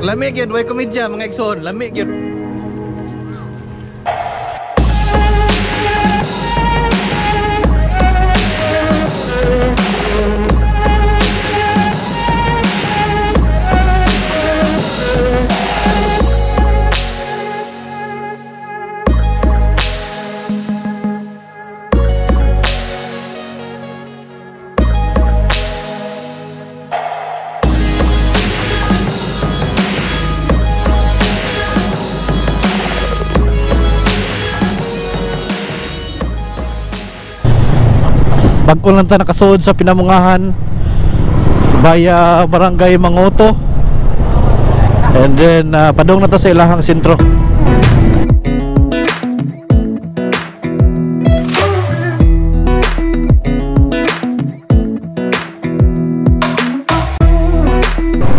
Lami gyud way komedya mga igsoon, lami gyud. Bago lang ta nakasuod sa Pinamungahan via Barangay Mangoto, and then padung na ta sa ilahang sentro.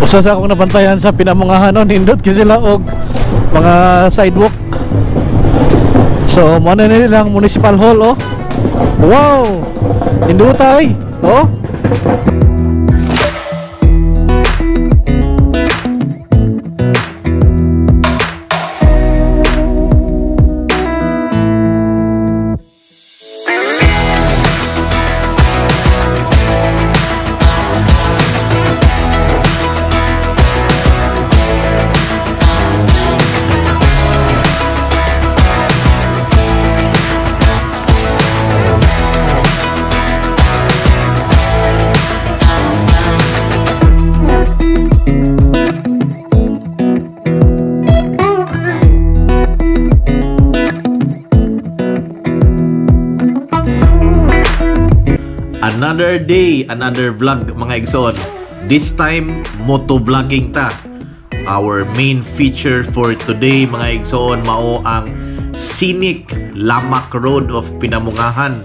Usa sa akong nabantayan sa Pinamungahan no, nindot kasi sila og mga sidewalk. So mo na nilang municipal hall oh. Wow! Indutay, oh. Another day, another vlog mga igsoon. This time, motovlogging ta. Our main feature for today mga igsoon mao ang scenic Lamak Road of Pinamungahan,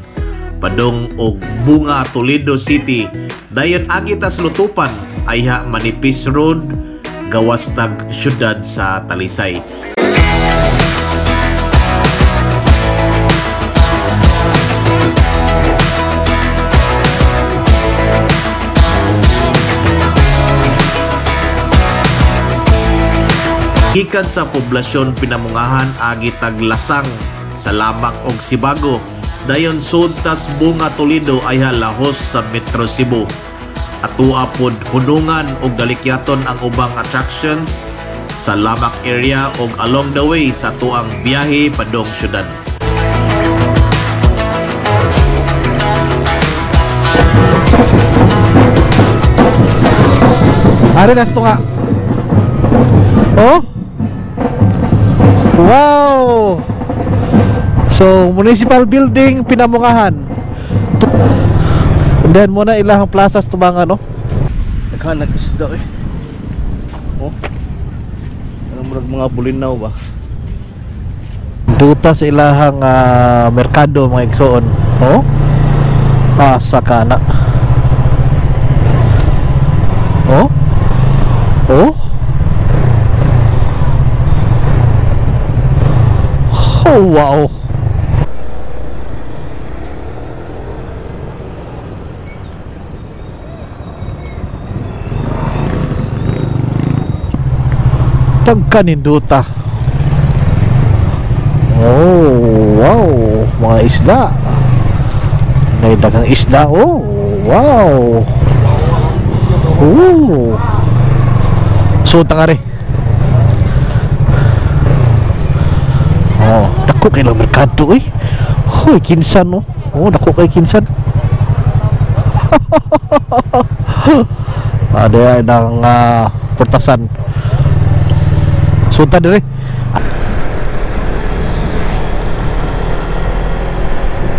padong og Bunga, Toledo City. Dayon agi ta sa lutupan ayha Manipis Road, gawas tag syudad sa Talisay. Gikan sa poblasyon Pinamungahan agi taglasang sa Lamak og Sibago. Dayon sudtas Bunga, Toledo ayha lahos sa Metro Cebu. Atua pod hunungan og dalikyaton ang ubang attractions sa Lamak area og along the way sa tuang biyahe padong syudad. Ari na nga. Oh. Wow! So, municipal building Pinamungahan. And then muna ilahang plazas tubangan no. Naghanag isda eh. Oh. Anong mga bulinaw ba? Duta sa ilahang merkado mga igsoon. Oh. Asa ka na. Oh. Oh. Oh, wow. Pagkaninduta. Oh, wow. Mga isda. May dagang isda. Oh, wow. Oh. So, tangari. Oh, dako kay lang merkado eh. Hoy, kinsan no. Oh, dako kay kinsan. Ada nang pertasan. Sunta dire.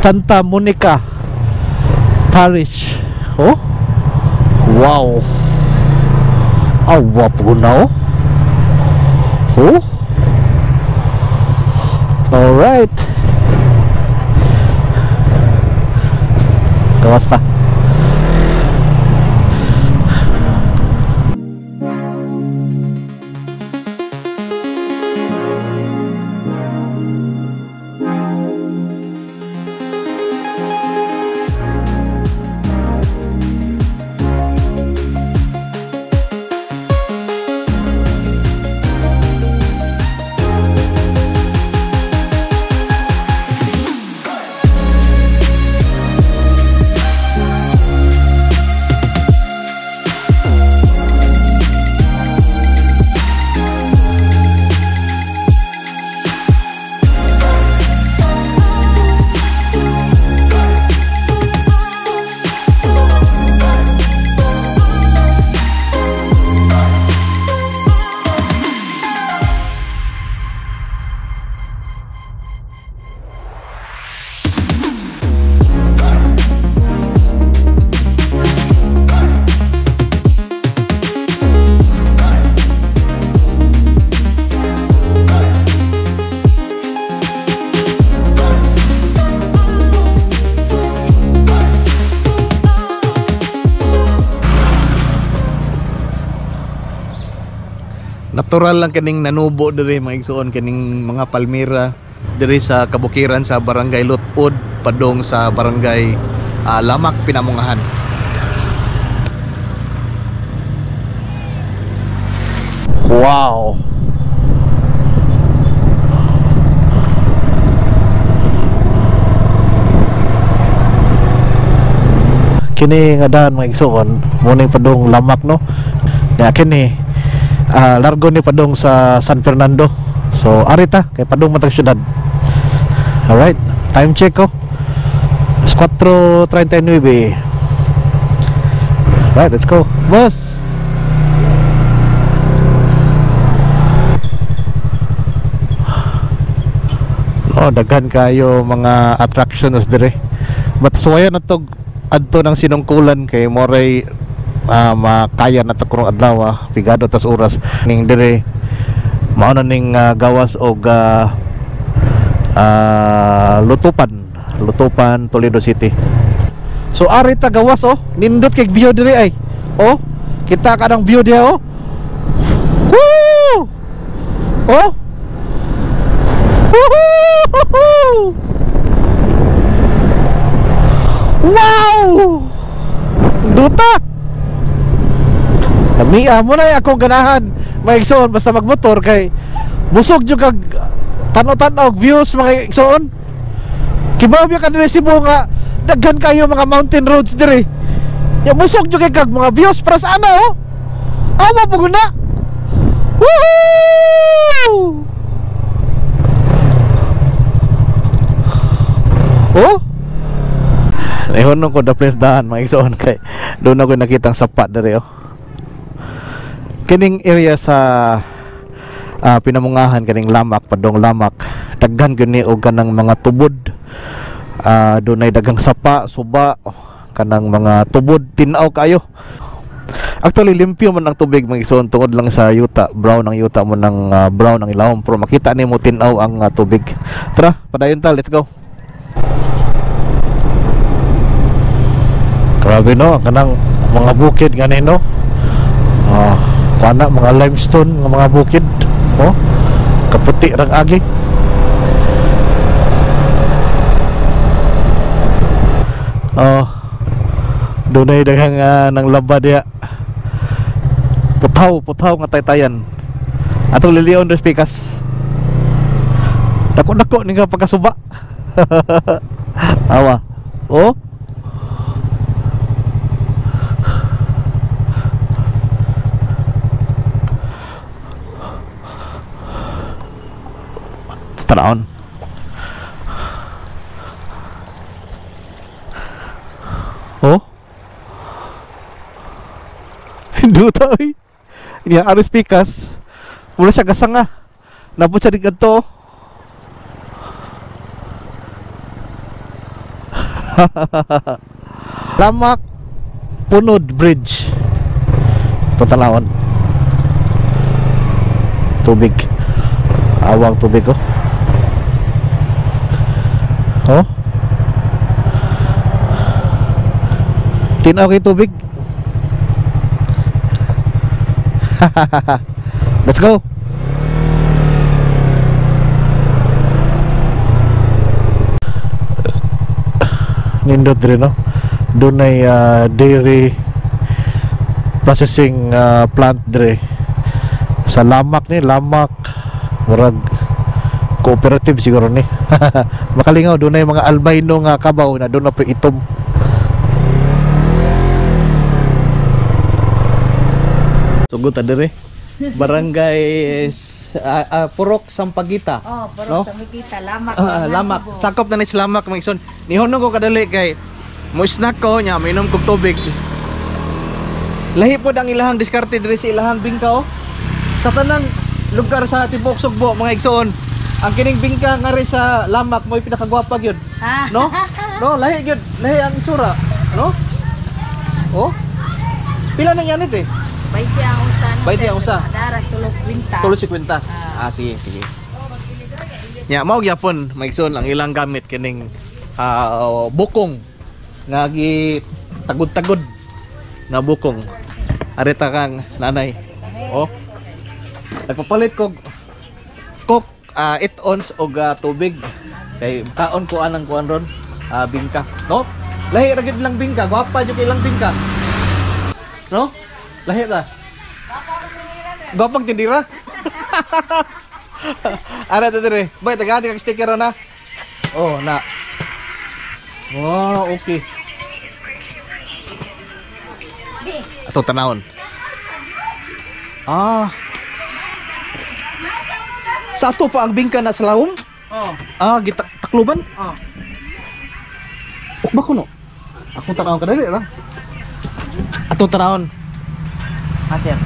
Santa Monica Parish. Oh. Wow. Awa po na oh. Oh. Alright. Kamusta? natural lang kining nanubo diri mga igsoon, kining mga palmira diri sa kabukiran sa barangay Lutod padong sa barangay Lamak, Pinamungahan. Wow. Kini nga daan mga igsoon, muning padong Lamak no. Ya kini largo ni padong sa San Fernando. So arita kay padong matag syudad. Alright, time check ko. 4:39. Right, let's go. Boss. Oh, daghan kayo mga attractions dire. But suwayan na to adto ng sinungkulan kay moray makaya na ta kurong adlaw pigado tas oras ning dire mao na ning gawas og Lutupan, Toledo City. So ari ta gawas nindot kay view dire ay. Kita kadang view dia Woo! Woohoo! Wow! Duta! Namiya mo na akong ganahan maigsoon basta magmotor kay busog jud kag tanaw-tanaw views mga igsoon. Kibabya ka dire Cebu nga daghan kayo mga mountain roads dire. Ya busog jud kay kag mga views para sa ano Awa pugod na. Woohoo! Ihon ko the place daan mga igsoon kay doon ako nakitang sapat dere kining area sa Pinamungahan kaning Lamak padong Lamak daghan gyud ni og kanang mga tubod dunay daghang sapa suba kanang mga tubod tin-aw kayo. Actually limpyo man ang tubig mga igsoon tungod lang sa yuta brown ang yuta mo ng brown ang ilawom pero makita nimo tin-aw ang tubig. Tara padayon ta, let's go. Grabe no, kanang mga bukid ganin no. Kana mga limestone nga mga bukid. Kaputi rang agi. Dunay daghang nang laba diya. Putaw nga taytayan. Atong lilion dos pikas. Dako-dako ni nga pagkasuba. Awa. Tanaon. Duta ay. Niya aris pikas. Mula siya gasanga. Napot siya digadto. Lamak Punod Bridge. Tanaon. Tubig. Awang tubig tinaw kay tubig. Let's go. Nindot rin no. Doon ay dairy processing plant dire sa Lamak ni Lamak murag cooperative siguro ni. Makalingaw doon ay mga albino nga kabaw na doon na po itom. Sugot adere barangay Purok Sampaguita. Purok no? Sampaguita, Lamak. Lamak. Sakop na ni Lamak mga igsoon. Nihon ko kadali kay mo snack ko nya mainom kog tubig. Lahi pod ang ilahang diskarte diri sa ilahang bingka sa tanang lugar sa Tibok Sugbo mga igsoon. Ang kining bingka nga ri sa Lamak mo'y pinakagwapa gyud. No? No, lahi gyud, lahi ang itsura, no? Pila nang yanit 20 ang usa. 20 ang usa. Darat tulos 50. Sige. Nya mao gyapon maigsoon ang ilang gamit kining bukong nga gi tagod-tagod na bukong. Arita kang nanay. Nagpapalit ko coke 8 ounce og tubig. Kay kaon ko anang kuan ron, bingka. No? Lahi ra gid lang bingka, gwapa jud kay lang bingka. No? Lahi ra. Gwapang tindira. Ara ta dire. Boy, tagadi kag sticker na. Oh, na. Oh, okay. Ato tanawon. Sa ato pa ang bingka na sa lawom? Takluban? Ukba ko no? Akong tanawon ka dali lang. Ato tanawon. Sir.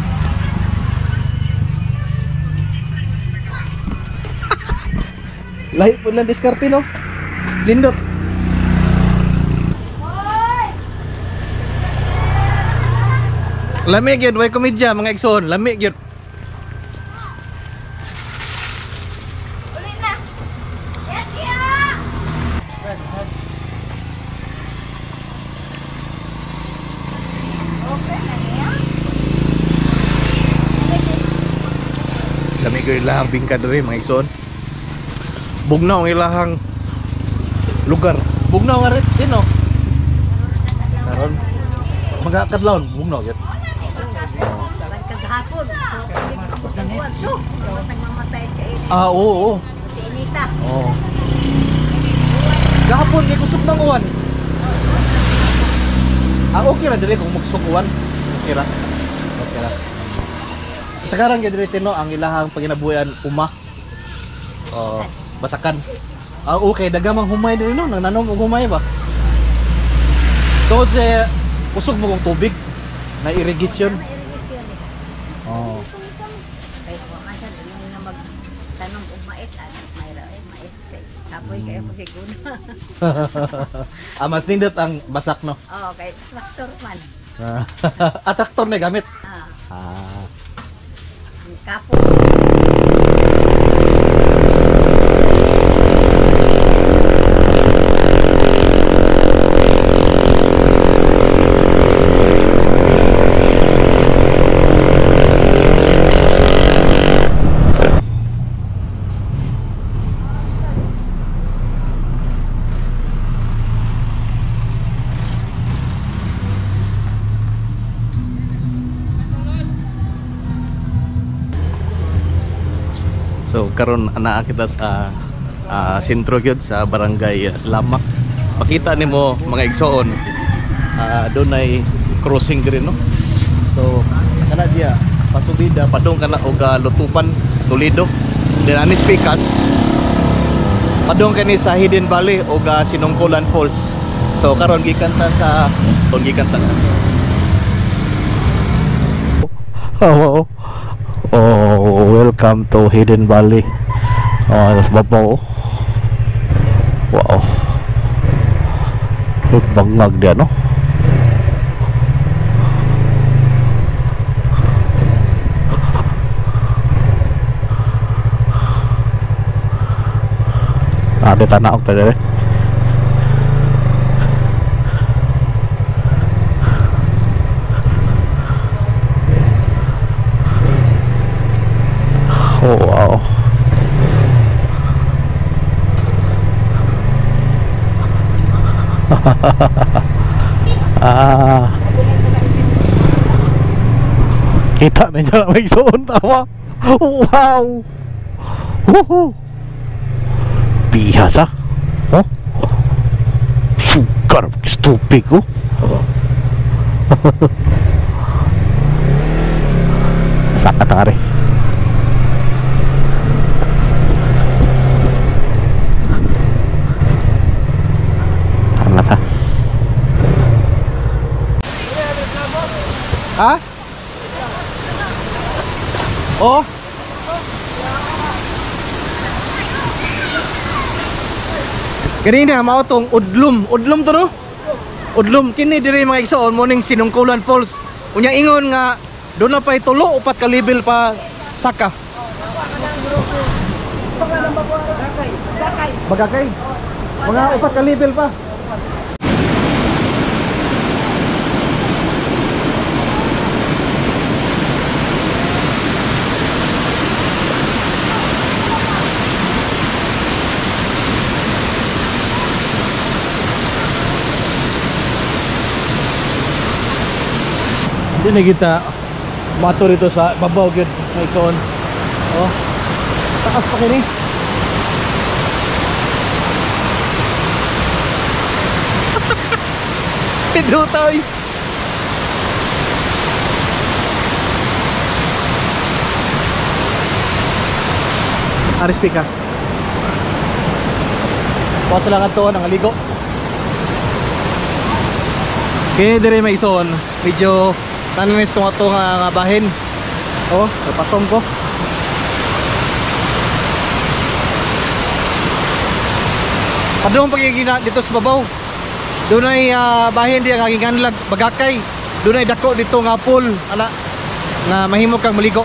Lahi po lang diskarte no? Lindot. Lami gyud way komedya mga igsoon, lami gyud. Ulit na. Yes, ya. Okay na niya. Lami gyud ilahang bingka diri mga igsoon. Bugnaw ang ilahang lugar. Bugnaw nga rin din no. Karon magakadlawon bugnaw gyud. Kagahapon. Pagkakuan to. Nagmamatay sa init. Oo. Si Inita. Oo. Gahapon kay kusog ng uwan. Okay ra dire kung magsug uwan. Okay ra. Okay ra. Sakaran kay dire tino ang ilahang paginabuyan basakan. Okay, dagamang humay din no, nananom og humay ba? So sa kusog mo kong tubig na irrigation. Oh. Kaya kung masan, ilang nga magtanong og mais, mayroon mais kay kapoy kayo magiguna. Mas nindot ang basak no. Oo, kay traktor man. Traktor na gamit. Ang kapoy. So karon ana kita sa sentro gyud sa barangay Lamak. Makita nimo mga igsoon. Doon ay crossing green no. So kana dia pasubida padung kana og Lutupan, Toledo. Then anis Pikas. Padung kani sa Hidden Valley og Sinungkulan Falls. So karon gikanta sa gikanta. Oh, welcome to Hidden Valley. Nas babaw. Wow. Bangag dia no. Ada tanah ok tadi. Oh wow. Kita na dyan may soon tawa. Wow. Bihasa. Oh. Sugar stupid ko. Sakatari. Ha? Oh. Kanina mao tong udlum to no? Udlum kini diri mga igsoon morning Sinungkulan Falls. Unya ingon nga doon na pay tulo upat ka level pa saka. Bagakay. Mga upat ka level pa. Dili kita mato rito sa babaw gyud mga igsoon. Oh. Takas pa kini. Dutay. Aris pika. Bawas lang ato nang aligo. Okay, dire may ison. Medyo tananis tong ato nga bahin. Oh, napatong ko. Padung pagigina dito sa babaw. Doon ay bahin diya nga ginganlag bagakay. Doon ay dako dito nga pool ana nga mahimo kang maligo.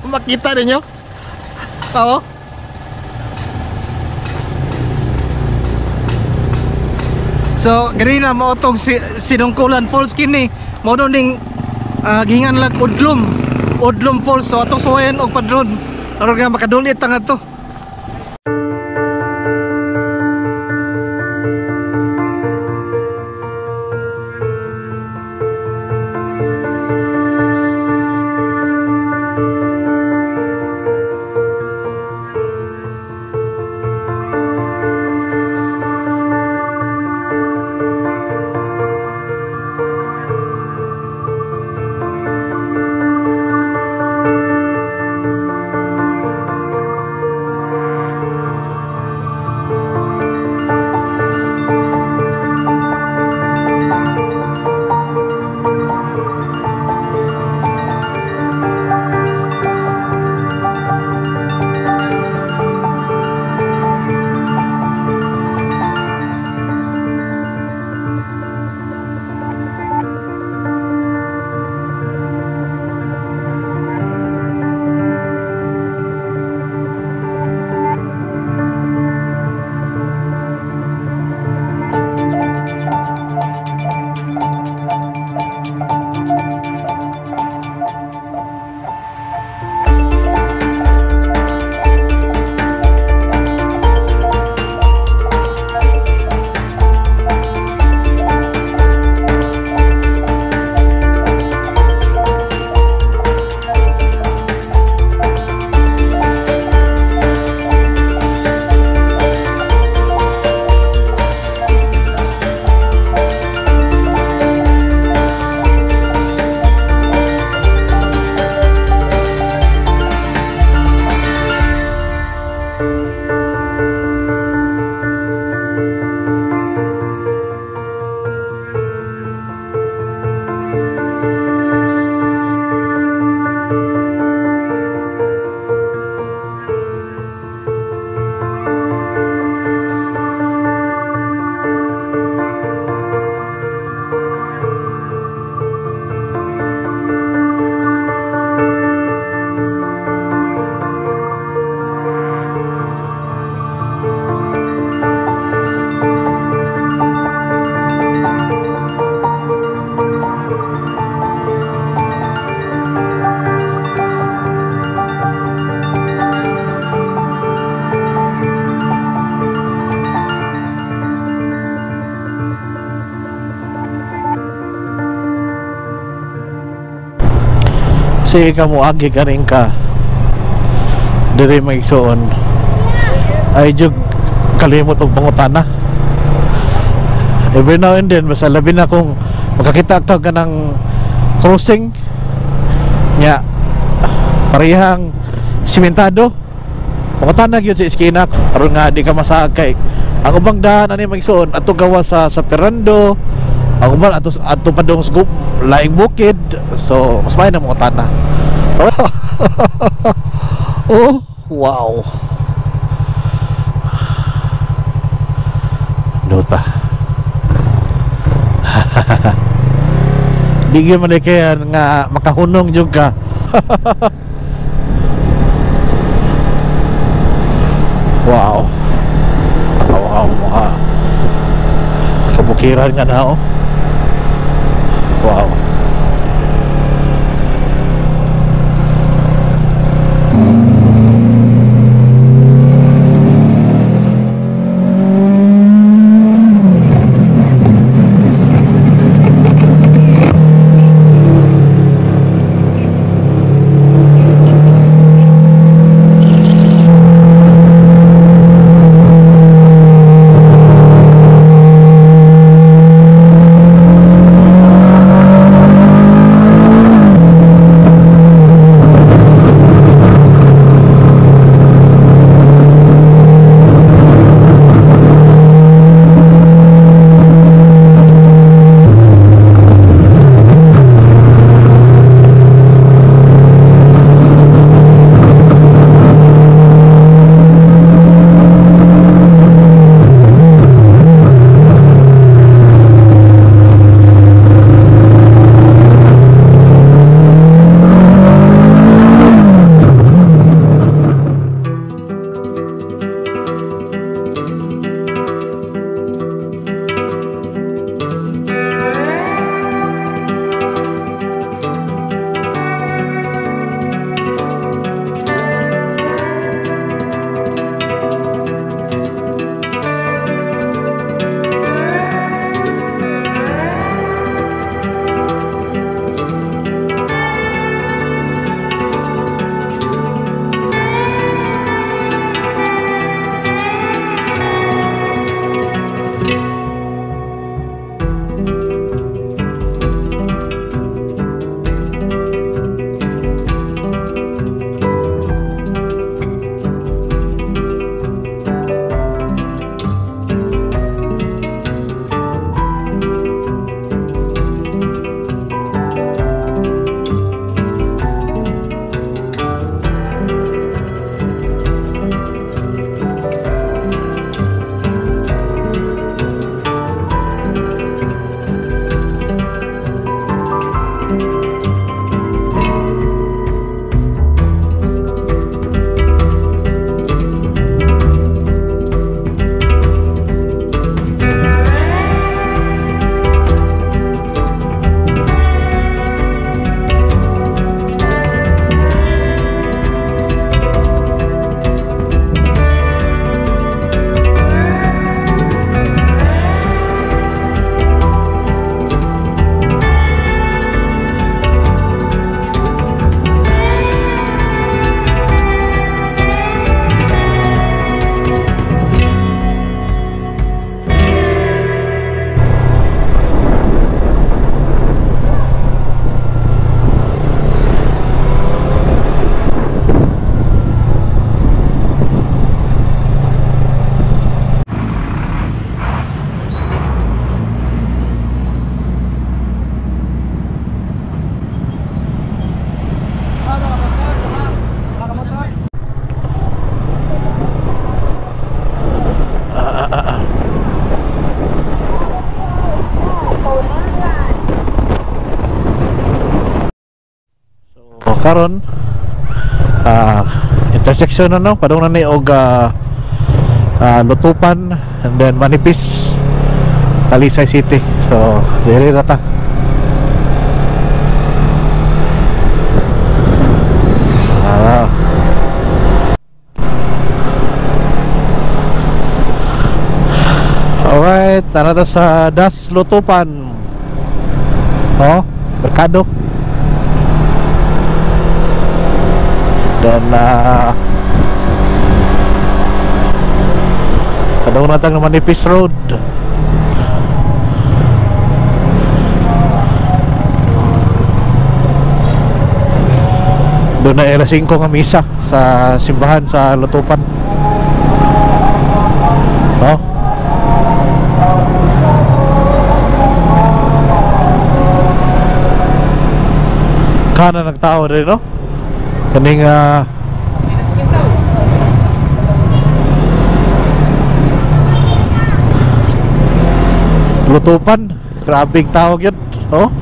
Makita ninyo? Oo. So, ganina mo itong Sinungkulan Falls kini. Mo doon ding gingan lang Udlum Falls. So, atong suwayan og padron. Aron nga makadulit ang ato. si kamu agi kaning ka diri maigsoon ay jug kalimot og pangutana. Every now and then basta labi na kung makakita ka ng crossing nya parehang simentado, pangutana gyud sa iskina aron nga di ka masaag kay ang ubang daan ani maigsoon ato gawa sa Perando, ang ubang ato padong sa laing bukid, so mas may na pangutana. Oh, wow. Nota. Di gyud man kaya nga makahunong jud ka. Wow. Wow, mga kabukiran nga na, oh. Wow. karon intersection ano padung na ni og Lutupan and then Manipis, Talisay City. So diri ra ta. Alright, tara ta sa Das Lutupan. Oh, Merkado. Dan kadang natang naman Manipis Road. Doon na alas 5 nga misa sa simbahan sa Lutupan. No? Kana nagtao rin, no? Kaning Lutupan, grabing tawag yun, no?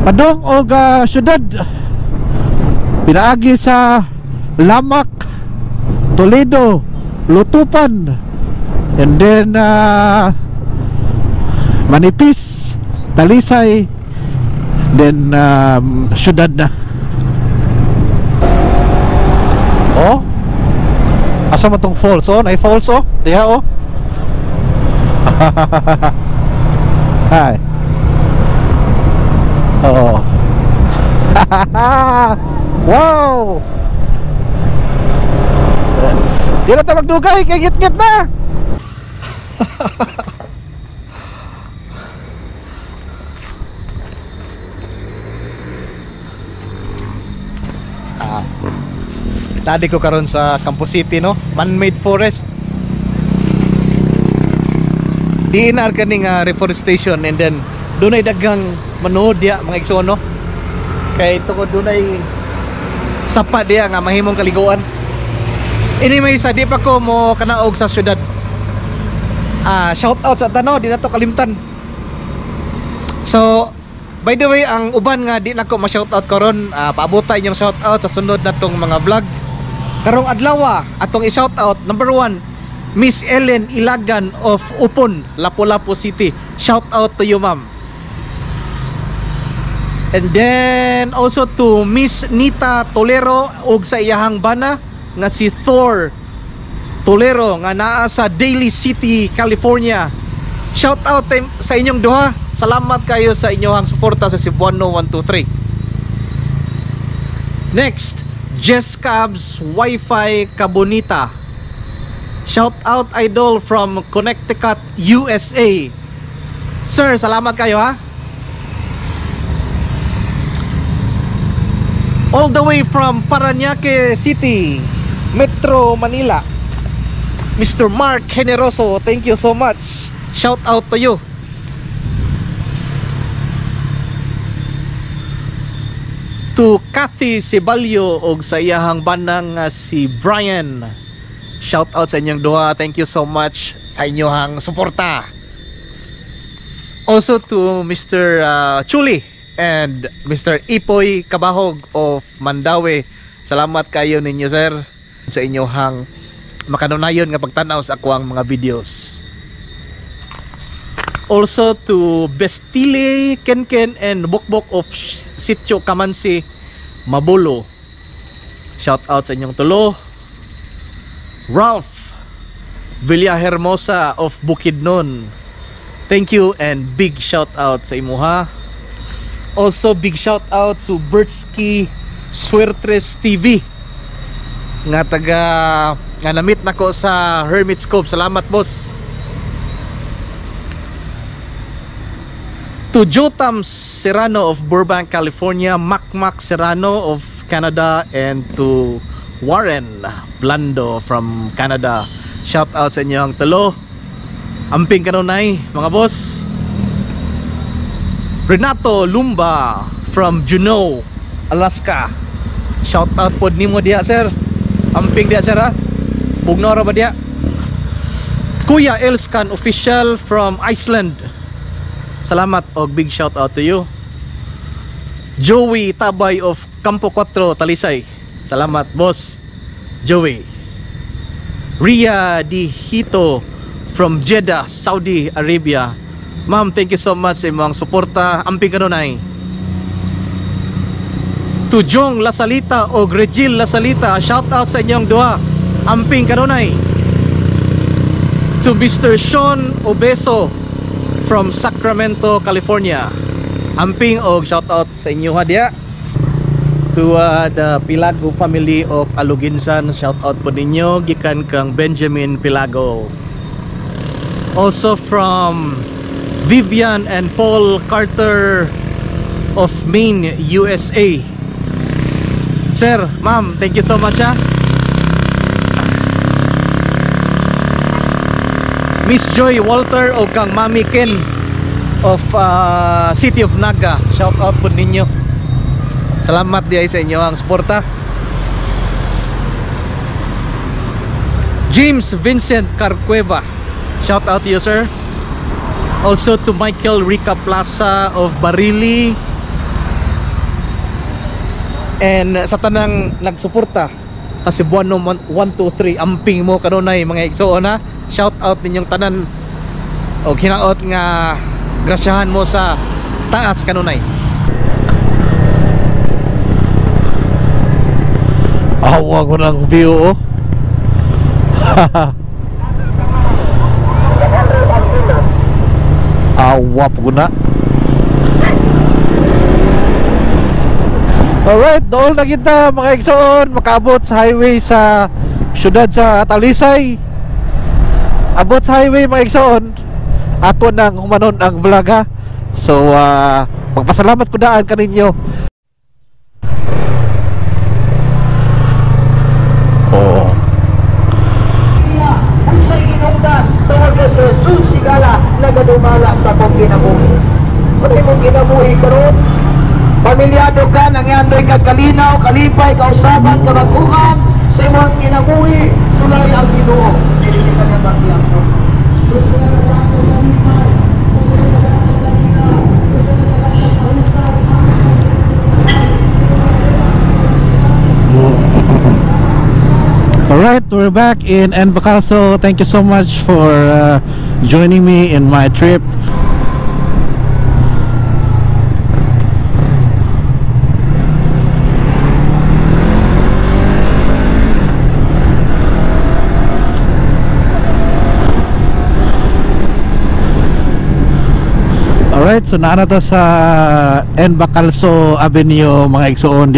Padong og syudad pinaagi sa Lamak, Toledo, Lutupan, and then Manipis, Talisay, then syudad na. Oh, asa mo tong falls? Oh, nay falls oh, diha oh. Hi. Oh. Wow. Di na tayo magdugay, kay git-git na. Tadi ko karon sa Campus City, no? Man-made forest. Diinar kaning reforestation, and then dunay daghang manood diya mga igsoon, no? Kay tungod dunay sapa diya nga mahimong kaliguan. Anyway, sa di pa ko mo kanaog sa syudad. Shout out sa tanaw, di na to kalimtan. So, by the way, ang uban nga di na ko ma-shout out karon, paabotay inyong shout out sa sunod natong mga vlog. Karong adlaw atong i-shout out, number 1, Miss Ellen Ilagan of Upon, Lapu-Lapu City. Shout out to you, ma'am. And then also to Miss Nita Tolero ug sa iyahang bana nga si Thor Tolero nga naa sa Daly City, California. Shout out sa inyong duha. Salamat kayo sa inyong suporta sa Cebuano 123. Next, Jess Cabs Wi-Fi Cabonita. Shout out idol from Connecticut, USA. Sir, salamat kayo ha. All the way from Parañaque City, Metro Manila, Mr. Mark Generoso, thank you so much. Shout out to you. To Kathy Sibalyo og sa iyahang banang si Brian. Shout out sa inyong duha. Thank you so much sa inyong suporta. Also to Mr. Chuli and Mr. Ipoy Kabahog of Mandawi. Salamat kayo ninyo, sir, sa inyong makanunayon nga pagtanaw sa akwang mga videos. Also to Bestile, Kenken and Bukbok of Sitio Kamansi, Mabulo. Shout out sa inyong tulo. Ralph Villahermosa of Bukidnon, thank you and big shout out sa imuha. Also big shout out to Bertsky Suertres TV nga nga na-meet nako sa Hermit Scope. Salamat, boss. To Jotam Serrano of Burbank, California, Macmac Serrano of Canada, and to Warren Blando from Canada. Shout out sa inyo ang talo. Amping kanunay, mga boss. Renato Lumba from Juneau, Alaska. Shout out po nimo diya, sir. Amping diya, sir, ha? Bugnora ba diya? Kuya Elskan Official from Iceland. Salamat o big shout out to you. Joey Tabay of Campo 4, Talisay. Salamat, boss Joey. Ria Di Hito from Jeddah, Saudi Arabia. Ma'am, thank you so much sa imong suporta. Amping kanunay. To Jong Lasalita o Regil Lasalita, shout out sa inyong duha. Amping kanunay. To Mr. Sean Obeso from Sacramento, California. Amping og shout out sa inyo ha diya. to the Pilago family of Aluginsan. Shout out po ninyo gikan kang Benjamin Pilago. Also from Vivian and Paul Carter of Maine, USA. Sir, ma'am, thank you so much ha. Miss Joy Walter o kang Mami Ken of City of Naga. Shout out po ninyo. Salamat di sa inyo ang suporta. James Vincent Carcueva. Shout out to you, sir. Also to Michael Rica Plaza of Barili. And sa tanang nagsuporta kasi buwan no 1, 2, 3 amping mo kanunay mga igsoon ha. Shout out ninyong tanan o hinaot nga grasyahan mo sa taas kanunay. Awa ko ng view oh. Awa po na. Alright, doon na kita mga igsoon makaabot sa highway sa syudad sa Talisay. Abot sa highway mga igsoon, ako nang humanon ang vlog ha. So magpasalamat ko daan kaninyo. Oh. Ang sa'y ginungdan tungkol ka sa susigala nagadumala sa kong kinabuhi. Kung mong kinabuhi karon, pamilyado ka, nangyandoy ka kalinaw, kalipay, kausaban, kabaguhan, sa imong kinabuhi, sulay ang Ginoo. Hindi ka niya magyaso. Gusto na lang ako kalipay, gusto na lang ako kalinaw, gusto na lang ako kausaban. Alright, we're back in Bacalso. Thank you so much for joining me in my trip. Alright, so naana to sa Bacalso Avenue mga igsoon.